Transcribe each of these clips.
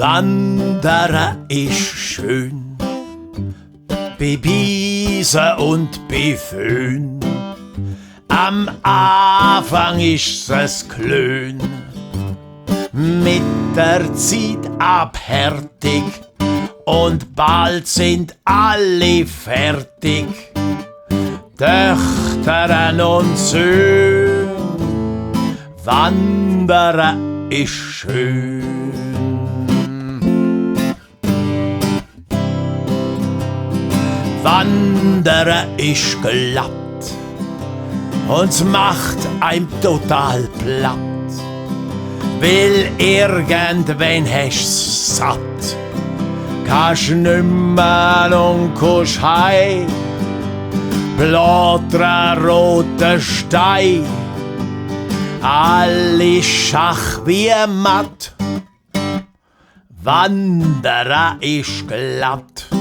Wandern ist schön, bei Wiese und bei Föhn. Am Anfang ist es klön, mit der Zeit abhärtig und bald sind alle fertig. Töchter und Söhn, Wandern ist schön. Wandern ist glatt und macht einem total platt, weil irgendwann hast satt. Kannst nimmer und kannst heim, Blätter, rote Stein, alle schach wie matt. Wandern ist glatt.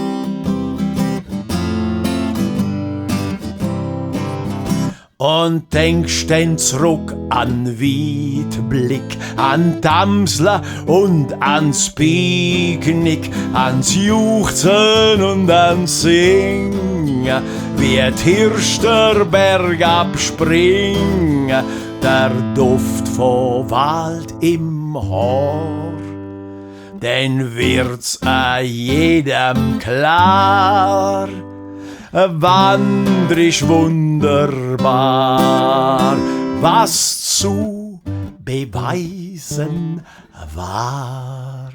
Und denkst denn zurück an Weitblick, an Damsler und ans Picknick, ans Juchzen und ans Singen, wie die Hirscher Berg abspringen, der Duft von Wald im Haar. Denn wird's a jedem klar, wandrisch wunderbar, was zu beweisen war.